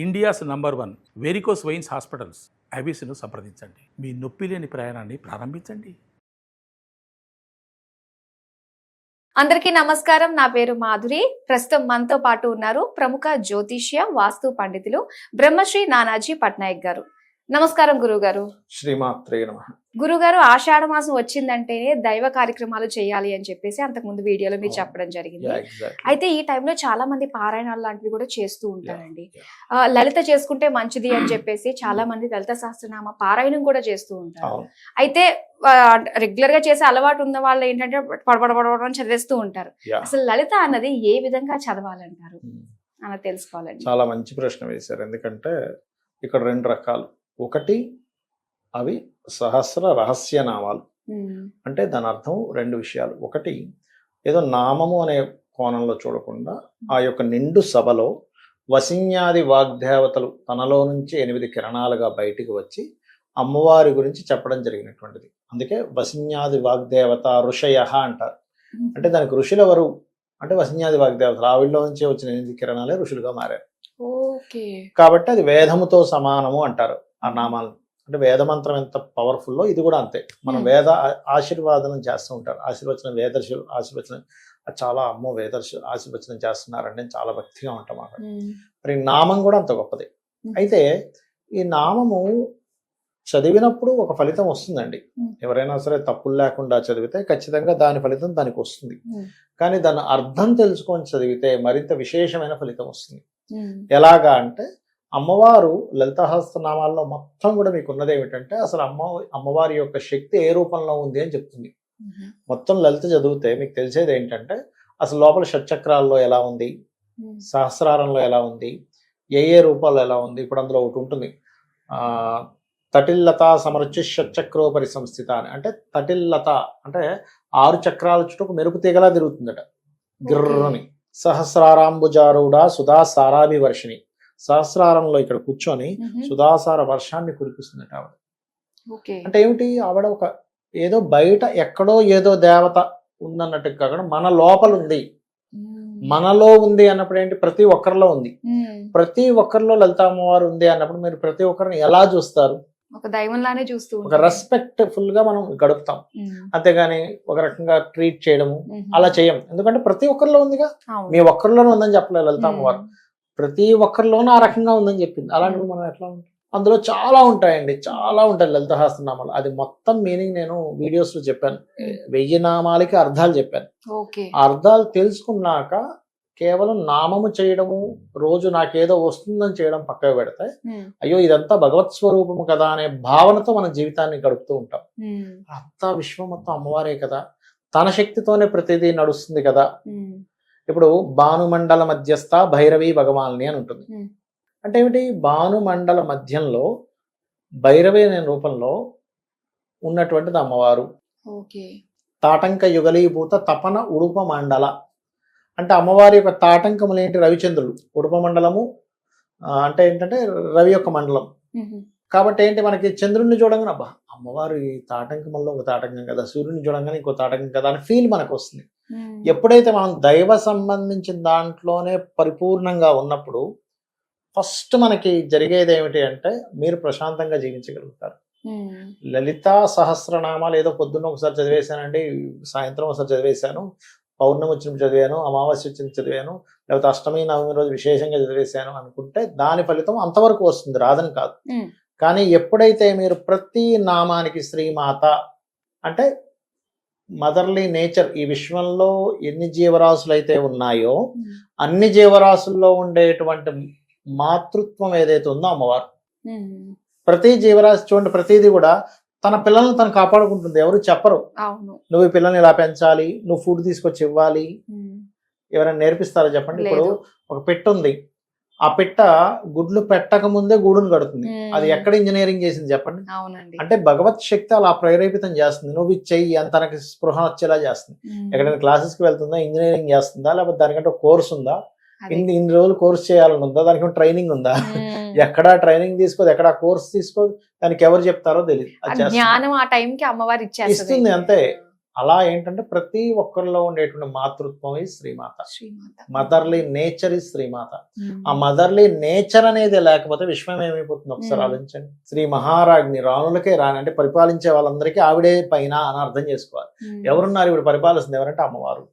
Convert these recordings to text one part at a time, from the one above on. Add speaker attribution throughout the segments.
Speaker 1: India's number 1 varicose veins hospitals ఐబీసీను సంప్రదించండి. మీ నొప్పి లేని ప్రయాణాన్ని ప్రారంభించండి.
Speaker 2: అందరికీ నమస్కారం. నా పేరు మాధురి. ప్రస్తుతం మనతో పాటు ఉన్నారు ప్రముఖ జ్యోతిష్య వాస్తు పండితులు బ్రహ్మశ్రీ నానాజీ పట్నాయక్ గారు. నమస్కారం గురుగారు.
Speaker 3: శ్రీమాత్రే నమః.
Speaker 2: గురుగారు, ఆషాఢ మాసం వచ్చిందంటేనే దైవ కార్యక్రమాలు చేయాలి అని చెప్పేసి అంతకుముందు వీడియోలో మీరు చెప్పడం జరిగింది. అయితే ఈ టైంలో చాలా మంది పారాయణాలు లాంటివి కూడా చేస్తూ ఉంటారండి. లలిత చేసుకుంటే మంచిది అని చెప్పేసి చాలా మంది లలిత సహస్రనామ పారాయణం కూడా చేస్తూ ఉంటారు. అయితే రెగ్యులర్ గా చేసే అలవాటు ఉన్న వాళ్ళు ఏంటంటే పడబడబడబడని చదివేస్తూ ఉంటారు. అసలు లలిత అన్నది ఏ విధంగా చదవాలంటారు అన్నది తెలుసుకోవాలండి.
Speaker 3: చాలా మంచి ప్రశ్న వేశారు. ఎందుకంటే ఇక్కడ రెండు రకాలు. ఒకటి అవి సహస్ర రహస్య నామాలు. అంటే దాని అర్థం రెండు విషయాలు. ఒకటి ఏదో నామము అనే కోణంలో చూడకుండా ఆ యొక్క నిండు సభలో వసిన్యాది వాగ్దేవతలు తనలో నుంచి 8 కిరణాలుగా బయటికి వచ్చి అమ్మవారి గురించి చెప్పడం జరిగినటువంటిది. అందుకే వసిన్యాది వాగ్దేవత ఋషయ అంటారు. అంటే దానికి ఋషులు ఎవరు అంటే వసిన్యాది వాగ్దేవతలు, ఆవిడలో నుంచే వచ్చిన 8 కిరణాలే ఋషులుగా మారారు. కాబట్టి అది వేదముతో సమానము అంటారు ఆ నామాలను. అంటే వేదమంత్రం ఎంత పవర్ఫుల్లో ఇది కూడా అంతే. మనం వేద ఆశీర్వాదనం చేస్తూ ఉంటారు. ఆశీర్వచనం వేదర్శులు ఆశీర్వచనం చాలా అమ్మో వేదర్శు ఆశీర్వచనం చేస్తున్నారంటే నేను చాలా భక్తిగా ఉంటాం అక్కడ. మరి నామం కూడా అంత గొప్పది. అయితే ఈ నామము చదివినప్పుడు ఒక ఫలితం వస్తుందండి. ఎవరైనా సరే తప్పులు లేకుండా చదివితే ఖచ్చితంగా దాని ఫలితం దానికి వస్తుంది. కానీ దాని అర్థం తెలుసుకొని చదివితే మరింత విశేషమైన ఫలితం వస్తుంది. ఎలాగా అంటే అమ్మవారు లలితాసహస్రనామాల్లో మొత్తం కూడా మీకు ఉన్నది ఏమిటంటే అసలు అమ్మవారి యొక్క శక్తి ఏ రూపంలో ఉంది అని చెప్తుంది. మొత్తం లలిత చదివితే మీకు తెలిసేది ఏంటంటే అసలు లోపల షట్చక్రాల్లో ఎలా ఉంది, సహస్రారంలో ఎలా ఉంది, ఏ రూపాల్లో ఎలా ఉంది. ఇప్పుడు అందులో ఒకటి ఉంటుంది, తటిల్లత సమర్చి షట్చక్రోపరి సంస్థిత అని. అంటే తటిల్లత అంటే 6 చక్రాల చుట్టూ ఒక మెరుపు తీగలా తిరుగుతుందట గిర్రని. సహస్రారాంబుజారూఢ సుధాసారాభి వర్షిణి. సహస్రారంలో ఇక్కడ కూర్చొని సుధాసార వర్షాన్ని కురిపిస్తుందట ఆవిడ. అంటే ఏమిటి, ఆవిడ ఒక ఏదో బయట ఎక్కడో ఏదో దేవత ఉందన్నట్టు కాకుండా మన లోపల ఉంది, మనలో ఉంది అన్నప్పుడు ఏంటి, ప్రతి ఒక్కరిలో ఉంది. ప్రతి ఒక్కరిలో లలిత అమ్మవారు ఉంది అన్నప్పుడు మీరు ప్రతి ఒక్కరిని ఎలా చూస్తారు?
Speaker 2: ఒక దైవంలానే చూస్తూ
Speaker 3: ఒక రెస్పెక్ట్ఫుల్ గా మనం గడుపుతాం. అంతేగాని ఒక రకంగా ట్రీట్ చేయడము అలా చేయం. ఎందుకంటే ప్రతి ఒక్కరిలో ఉందిగా. మీ ఒక్కరిలోనే ఉందని చెప్పలేదు లలిత అమ్మవారు, ప్రతి ఒక్కరిలోనూ ఆ రకంగా ఉందని చెప్పింది. అలాంటివి మనం ఎట్లా ఉంటాం? అందులో చాలా ఉంటాయండి, చాలా ఉంటాయి లలిత సహస్రనామాలు. అది మొత్తం మీనింగ్ నేను వీడియోస్ లో చెప్పాను. 1000 నామాలకి అర్థాలు చెప్పాను. అర్థాలు తెలుసుకున్నాక కేవలం నామము చేయడము, రోజు నాకేదో వస్తుందని చేయడం పక్కకు పెడితే అయ్యో ఇదంతా భగవత్ స్వరూపము కదా అనే భావనతో మన జీవితాన్ని గడుపుతూ ఉంటాం. అంతా విశ్వం మొత్తం అమ్మవారే కదా, తన శక్తితోనే ప్రతిదీ నడుస్తుంది కదా. ఇప్పుడు భానుమండల మధ్యస్థ భైరవి భగవాన్ని అని ఉంటుంది. అంటే ఏమిటి, భానుమండల మధ్యంలో భైరవి అనే రూపంలో ఉన్నటువంటిది అమ్మవారు. తాటంక యుగలీభూత తపన ఉడుప మండల. అంటే అమ్మవారి యొక్క తాటంకములు ఏంటి, రవిచంద్రులు. ఉడుప మండలము అంటే ఏంటంటే రవి యొక్క మండలం. కాబట్టి ఏంటి, మనకి చంద్రుడిని చూడంగానే అబ్బా అమ్మవారు ఈ తాటంకంలో ఒక తాటంకం కదా, సూర్యుని చూడంగానే ఇంకో తాటంకం కదా అని ఫీల్ మనకు వస్తుంది. ఎప్పుడైతే మనం దైవ సంబంధించిన దాంట్లోనే పరిపూర్ణంగా ఉన్నప్పుడు ఫస్ట్ మనకి జరిగేది ఏమిటి అంటే మీరు ప్రశాంతంగా జీవించగలుగుతారు. లలితా సహస్రనామాలు ఏదో పొద్దున్న ఒకసారి చదివేశానండి, సాయంత్రం ఒకసారి చదివేశాను, పౌర్ణమి వచ్చినప్పుడు చదివాను, అమావాస్య వచ్చినప్పుడు చదివాను, లేకపోతే అష్టమి నవమి రోజు విశేషంగా చదివేశాను అనుకుంటే దాని ఫలితం అంతవరకు వస్తుంది, రాదని కాదు. కానీ ఎప్పుడైతే మీరు ప్రతి నామానికి శ్రీమాత అంటే మదర్లీ నేచర్, ఈ విశ్వంలో ఎన్ని జీవరాశులు అయితే ఉన్నాయో అన్ని జీవరాశుల్లో ఉండేటువంటి మాతృత్వం ఏదైతే ఉందో అమ్మవారు. ప్రతి జీవరాశి చూడండి, ప్రతిదీ కూడా తన పిల్లల్ని తను కాపాడుకుంటుంది. ఎవరు చెప్పరు నువ్వు ఈ పిల్లల్ని ఇలా పెంచాలి, నువ్వు ఫుడ్ తీసుకొచ్చి ఇవ్వాలి. ఎవరైనా నేర్పిస్తారా చెప్పండి? ఇప్పుడు ఒక పిట్ట ఉంది, ఆ పిట్ట గుడ్లు పెట్టక ముందే గూడును కడుతుంది. అది ఎక్కడ ఇంజనీరింగ్ చేసింది చెప్పండి? అంటే భగవత్ శక్తి అలా ప్రేరేపితం చేస్తుంది. నువ్వు చెయ్యి అని తనకి స్పృహ వచ్చేలా చేస్తుంది. ఎక్కడైనా క్లాసెస్కి వెళ్తుందా, ఇంజనీరింగ్ చేస్తుందా, లేకపోతే దానికంటే కోర్స్ ఉందా, ఇన్ని రోజులు కోర్స్ చేయాలని ఉందా, దానికి ట్రైనింగ్ ఉందా? ఎక్కడా ట్రైనింగ్ తీసుకోదు, ఎక్కడా కోర్స్ తీసుకోదు. దానికి ఎవరు చెప్తారో తెలియదు, ఇస్తుంది అంతే. అలా ఏంటంటే ప్రతి ఒక్కరిలో ఉండేటువంటి మాతృత్వం ఈ శ్రీమాత.
Speaker 2: శ్రీమాత.
Speaker 3: మదర్లీ నేచర్ ఈ శ్రీమాత. ఆ మదర్లీ నేచర్ అనేది లేకపోతే విశ్వం ఏమైపోతుంది ఒకసారి ఆలోచించండి. శ్రీ మహారాజ్ని, రాణులకే రాని అంటే పరిపాలించే వాళ్ళందరికీ ఆవిడే పైన అని అర్థం చేసుకోవాలి. ఎవరున్నారు ఇప్పుడు పరిపాలిస్తుంది ఎవరంటే అమ్మవారు.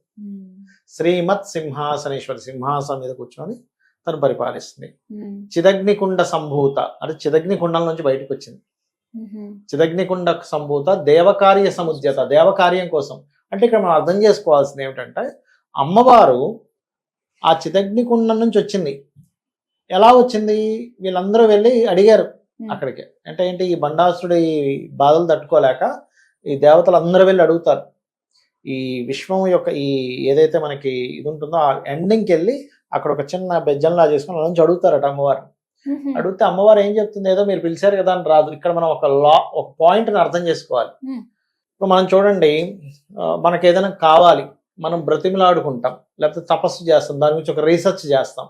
Speaker 3: శ్రీమత్ సింహాసనేశ్వరి, సింహాసనం మీద కూర్చొని తను పరిపాలిస్తుంది. చిదగ్నికుండ సంభూత అంటే చిదగ్నికుండం నుంచి బయటకు వచ్చింది. చిదగ్నికుండ సంభూత దేవకార్య సముద్యత, దేవకార్యం కోసం. అంటే ఇక్కడ మనం అర్థం చేసుకోవాల్సింది ఏమిటంటే అమ్మవారు ఆ చిదగ్నికుండం నుంచి వచ్చింది. ఎలా వచ్చింది? వీళ్ళందరూ వెళ్ళి అడిగారు అక్కడికి. అంటే ఏంటి, ఈ బండాసురుడి బాధలు తట్టుకోలేక ఈ దేవతలు అందరూ వెళ్ళి అడుగుతారు. ఈ విశ్వం యొక్క ఈ ఏదైతే మనకి ఇది ఉంటుందో ఆ ఎండింగ్కి వెళ్ళి అక్కడ ఒక చిన్న బెజ్జంలా చేసుకుని అలా నుంచి అడుగుతారట అమ్మవారు. అడిగితే అమ్మవారు ఏం చెప్తుంది, ఏదో మీరు పిలిచారు కదా అని రాదు. ఇక్కడ మనం ఒక పాయింట్ని అర్థం చేసుకోవాలి. ఇప్పుడు మనం చూడండి, మనకి ఏదైనా కావాలి, మనం బ్రతిమలాడుకుంటాం, లేకపోతే తపస్సు చేస్తాం, దాని గురించి ఒక రీసెర్చ్ చేస్తాం.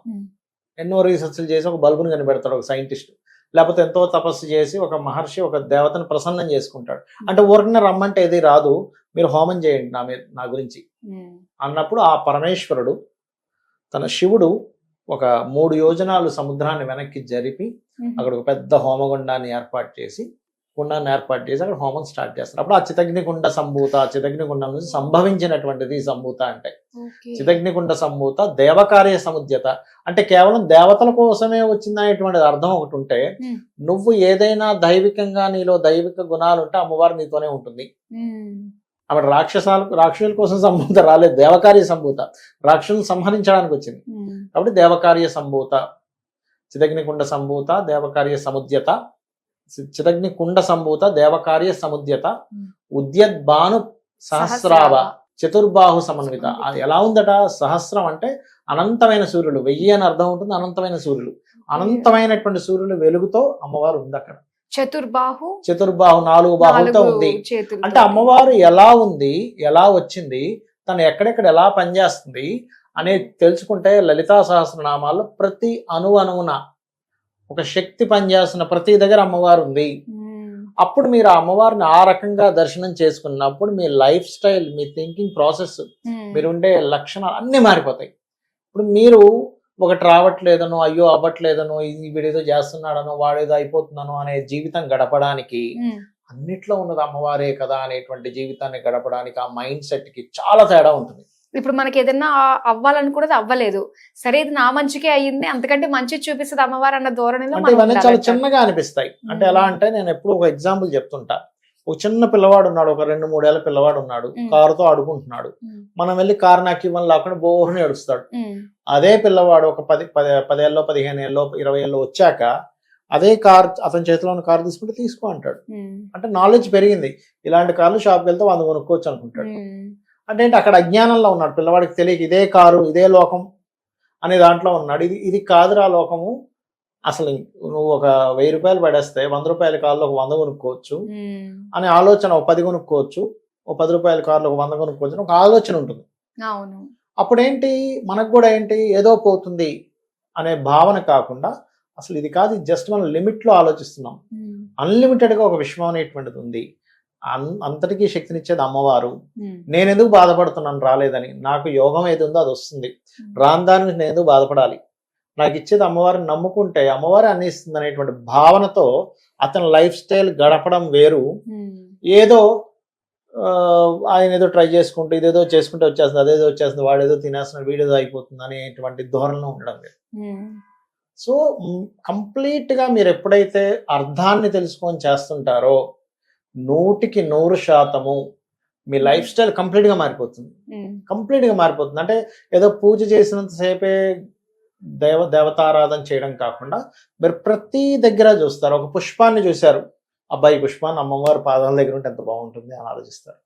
Speaker 3: ఎన్నో రీసెర్చ్లు చేసి ఒక బల్బుని కనిపెడతాడు ఒక సైంటిస్ట్, లేకపోతే ఎంతో తపస్సు చేసి ఒక మహర్షి ఒక దేవతను ప్రసన్నం చేసుకుంటాడు. అంటే ఊరికనే రమ్మంటే ఏది రాదు, మీరు హోమం చేయండి నా గురించి అన్నప్పుడు ఆ పరమేశ్వరుడు తన శివుడు ఒక 3 యోజనాలు సముద్రాన్ని వెనక్కి జరిపి అక్కడ ఒక పెద్ద హోమగుండాన్ని ఏర్పాటు చేసి అక్కడ హోమం స్టార్ట్ చేస్తారు. అప్పుడు ఆ చిదగ్నికుండ సంభూత, చిదగ్నికుండం నుంచి సంభవించినటువంటిది సంభూత అంటే. చిదగ్నికుండ సంభూత దేవకార్య సముద్యత అంటే కేవలం దేవతల కోసమే వచ్చిందనేటువంటిది అర్థం ఒకటి ఉంటే, నువ్వు ఏదైనా దైవికంగా నీలో దైవిక గుణాలు ఉంటే అమ్మవారు నీతోనే ఉంటుంది. ఆవిడ రాక్షసుల కోసం సంభూత రాలేదు, దేవకార్య సంభూత, రాక్షసులను సంహరించడానికి వచ్చింది. కాబట్టి దేవకార్య సంభూత, చిదగ్నికుండ సంభూత దేవకార్య సముద్యత, చిదగ్నికుండ సంభూత దేవకార్య సముద్యత, ఉద్యద్భాను సహస్రావ చతుర్బాహు సమన్విత. అది ఎలా ఉందట? సహస్రం అంటే అనంతమైన సూర్యుడు, 1000 అని అర్థం ఉంటుంది. అనంతమైన సూర్యుడు, అనంతమైనటువంటి సూర్యుడు వెలుగుతో అమ్మవారు ఉంది అక్కడ.
Speaker 2: చతుర్బాహు
Speaker 3: 4 బాహులతో ఉంది. అంటే అమ్మవారు ఎలా ఉంది, ఎలా వచ్చింది, తను ఎక్కడెక్కడ ఎలా పనిచేస్తుంది అనేది తెలుసుకుంటే లలితా సహస్రనామాల్లో ప్రతి అణువున ఒక శక్తి పనిచేస్తున్న ప్రతి దగ్గర అమ్మవారు ఉంది. అప్పుడు మీరు ఆ అమ్మవారిని ఆ రకంగా దర్శనం చేసుకున్నప్పుడు మీ లైఫ్ స్టైల్, మీ థింకింగ్ ప్రాసెస్, మీరు ఉండే లక్షణాలు అన్నీ మారిపోతాయి. ఇప్పుడు మీరు ఒకటి రావట్లేదనో, అయ్యో అవ్వట్లేదనో, వీడేదో చేస్తున్నాడనో, వాడేదో అయిపోతున్నానో అనే జీవితం గడపడానికి అన్నిట్లో ఉన్నది అమ్మవారే కదా అనేటువంటి జీవితాన్ని గడపడానికి ఆ మైండ్ సెట్ కి చాలా తేడా ఉంటుంది.
Speaker 2: ఇప్పుడు మనకి ఏదైనా అవ్వాలనుకున్నది అవ్వలేదు, సరే ఇది నా మంచికే అయ్యింది, అంతకంటే మంచి చూపిస్తుంది అమ్మవారు అన్న ధోరణిలో
Speaker 3: అంటే ఇవన్నీ చాలా చిన్నగా అనిపిస్తాయి. అంటే ఎలా అంటే నేను ఎప్పుడు ఒక ఎగ్జాంపుల్ చెప్తుంటా. ఒక చిన్న పిల్లవాడు ఉన్నాడు, ఒక 2-3 ఏళ్ల పిల్లవాడు ఉన్నాడు, కారుతో ఆడుకుంటున్నాడు. మనం వెళ్ళి కారు నాకు ఇవ్వని లేకుండా బోర్ని ఏడుస్తాడు. అదే పిల్లవాడు ఒక 10 ఏళ్ళలో, 15 ఏళ్ళలో, 20 ఏళ్ళలో వచ్చాక అదే కార్ అతని చేతిలో ఉన్న కారు తీసుకుంటే తీసుకో అంటాడు. అంటే నాలెడ్జ్ పెరిగింది. ఇలాంటి కార్లు షాప్కి వెళ్తే 100 కొనుక్కోవచ్చు అనుకుంటాడు. అంటే ఏంటి, అక్కడ అజ్ఞానంలో ఉన్నాడు, పిల్లవాడికి తెలియక ఇదే కారు ఇదే లోకం అనే దాంట్లో ఉన్నాడు. ఇది కాదురా లోకము, అసలు నువ్వు ఒక 1000 రూపాయలు పడేస్తే 100 రూపాయల కార్లో ఒక 100 కొనుక్కోవచ్చు అనే ఆలోచన, ఒక 10 కొనుక్కోవచ్చు, ఒక 10 రూపాయల కార్లో ఒక 100 కొనుక్కోవచ్చు ఒక ఆలోచన ఉంటుంది. అప్పుడేంటి, మనకు కూడా ఏంటి ఏదో పోతుంది అనే భావన కాకుండా అసలు ఇది కాదు, జస్ట్ మనం లిమిట్ లో ఆలోచిస్తున్నాం. అన్లిమిటెడ్ గా ఒక విశ్వం అనేటువంటిది ఉంది. అంతటికీ శక్తినిచ్చేది అమ్మవారు. నేను ఎందుకు బాధపడుతున్నాను రాలేదని, నాకు యోగం ఏది ఉందో అది వస్తుంది, రాని దాని నేను ఎందుకు బాధపడాలి, నాకు ఇచ్చేది అమ్మవారిని నమ్ముకుంటే అమ్మవారి అన్ని ఇస్తుంది అనేటువంటి భావనతో అతని లైఫ్ స్టైల్ గడపడం వేరు. ఏదో ఆయన ఏదో ట్రై చేసుకుంటూ ఇదేదో చేసుకుంటే వచ్చేస్తుంది, అదేదో వచ్చేస్తుంది, వాడేదో తినేస్తున్నాడు, వీడేదో అయిపోతుంది అనేటువంటి ధోరణిలో ఉండడం లేదు. సో కంప్లీట్ గా మీరు ఎప్పుడైతే అర్థాన్ని తెలుసుకొని చేస్తుంటారో 100% మీ లైఫ్ స్టైల్ కంప్లీట్ గా మారిపోతుంది. అంటే ఏదో పూజ చేసినంత సేపే దేవతారాధన చేయడం కాకుండా మీరు ప్రతి దగ్గర చూస్తారు. ఒక పుష్పాన్ని చూశారు, అబ్బాయి పుష్పాన్ని అమ్మవారి పాదాల దగ్గర ఉంటే ఎంత బాగుంటుంది అని ఆలోచిస్తారు.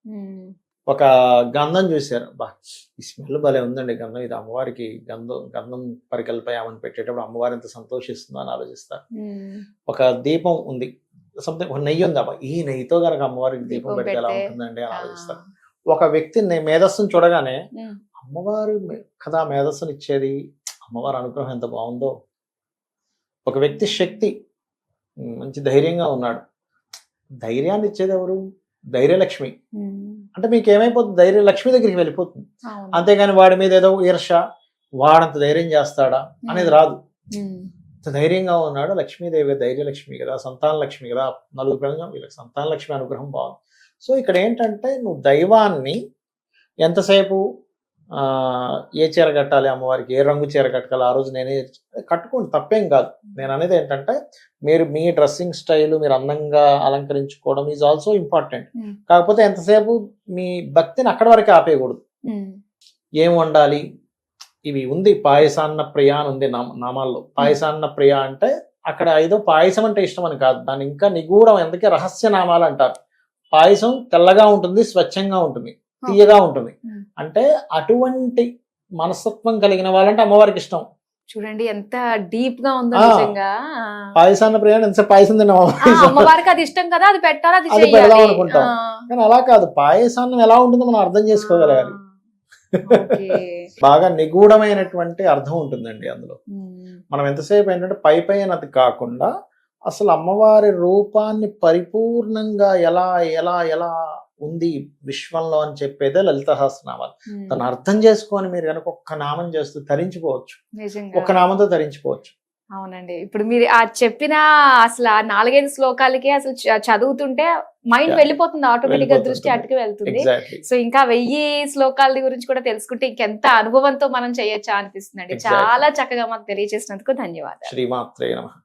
Speaker 3: ఒక గంధం చూశారు, బా ఈ స్మెల్ భలే ఉందండి గంధం, ఇది అమ్మవారికి గంధం పరికల్పై ఆమెను పెట్టేటప్పుడు అమ్మవారు ఎంత సంతోషిస్తుందో అని ఆలోచిస్తారు. ఒక దీపం ఉంది, సంథింగ్ ఒక నెయ్యి ఉంది, అబ్బా ఈ నెయ్యితో కనుక అమ్మవారికి దీపం పెడితే ఎలా ఉంటుందండి అని ఆలోచిస్తారు. ఒక వ్యక్తి మేధస్సును చూడగానే అమ్మవారు కదా మేధస్సును ఇచ్చేది, అమ్మవారి అనుగ్రహం ఎంత బాగుందో. ఒక వ్యక్తి శక్తి, మంచి ధైర్యంగా ఉన్నాడు, ధైర్యాన్ని ఇచ్చేది ఎవరు? ధైర్యలక్ష్మి. అంటే మీకు ఏమైపోతుంది, ధైర్యం లక్ష్మి దగ్గరికి వెళ్ళిపోతుంది.
Speaker 2: అవును.
Speaker 3: అంతేగాని వాడి మీద ఏదో ఈర్ష, వాడంత ధైర్యం చేస్తాడా అనేది రాదు.
Speaker 2: ఉమ్.
Speaker 3: ఇంత ధైర్యంగా ఉన్నాడు, లక్ష్మీదేవి ధైర్యలక్ష్మి కదా, సంతాన లక్ష్మి కదా, నలుగురు పిల్లలు వీళ్ళకి సంతాన లక్ష్మి అనుగ్రహం బాగుంది. సో ఇక్కడ ఏంటంటే నువ్వు దైవాన్ని ఎంతసేపు ఏ చీర కట్టాలి అమ్మవారికి, ఏ రంగు చీర కట్టాలి, ఆ రోజు నేనే కట్టుకోండి, తప్పేం కాదు. నేను అనేది ఏంటంటే మీరు మీ డ్రెస్సింగ్ స్టైల్ మీరు అందంగా అలంకరించుకోవడం ఈజ్ ఆల్సో ఇంపార్టెంట్. కాకపోతే ఎంతసేపు మీ భక్తిని అక్కడి వరకే ఆపేయకూడదు. ఏం వండాలి, ఇవి ఉంది పాయసాన్న ప్రియ అని ఉంది నామాల్లో. పాయసాన్న ప్రియ అంటే అక్కడ ఏదో పాయసం అంటే ఇష్టం అని కాదు, దాని ఇంకా నిగూఢం, ఎందుకే రహస్య నామాలు అంటారు. పాయసం తెల్లగా ఉంటుంది, స్వచ్ఛంగా ఉంటుంది, తీయగా ఉంటుంది. అంటే అటువంటి మనస్తత్వం కలిగిన వాళ్ళంటే అమ్మవారికి ఇష్టం.
Speaker 2: చూడండి ఎంత డీప్ గా ఉందో నిజంగా.
Speaker 3: పాయసాన్న ప్రియ ఎంత పాయసం తిన్నాం,
Speaker 2: అమ్మవారికి అది ఇష్టం కదా, అది పెట్టాలి, అది
Speaker 3: అది పెడదాం
Speaker 2: చెయ్యాలి.
Speaker 3: అనుకుంటాం. కానీ అలా కాదు, పాయసాన్నం ఎలా ఉంటుందో మనం అర్థం చేసుకోగలగాలి.
Speaker 2: ఓకే.
Speaker 3: బాగా నిగూఢమైనటువంటి అర్థం ఉంటుందండి అందులో. మనం ఎంతసేపు ఏంటంటే పై పైనది కాకుండా అసలు అమ్మవారి రూపాన్ని పరిపూర్ణంగా ఎలా ఎలా ఎలా ఉంది విశ్వంలో అని చెప్పేదే లలిత సహస్రనామాలు. తను అర్థం చేసుకొని మీరు కనుక ఒక్క నామం చేస్తూ తరించిపోవచ్చు,
Speaker 2: నిజంగా.
Speaker 3: ఒక్క నామంతో తరించిపోవచ్చు.
Speaker 2: అవునండి. ఇప్పుడు మీరు ఆ చెప్పిన అసలు ఆ 4-5 శ్లోకాలకే అసలు చదువుతుంటే మైండ్
Speaker 3: Yeah.
Speaker 2: వెళ్ళిపోతుంది, ఆటోమేటిక్ గా దృష్టి
Speaker 3: వెళ్ళిపోతుంది.
Speaker 2: అటుకు వెళ్తుంది.
Speaker 3: ఎగ్జాక్ట్లీ.
Speaker 2: సో ఇంకా 1000 శ్లోకాల గురించి కూడా తెలుసుకుంటే ఇంకెంత అనుభవంతో మనం చేయొచ్చా అనిపిస్తుందండి.
Speaker 3: Exactly.
Speaker 2: చాలా చక్కగా మాకు తెలియజేసినందుకు ధన్యవాదాలు.
Speaker 3: శ్రీమాత్రే నమః.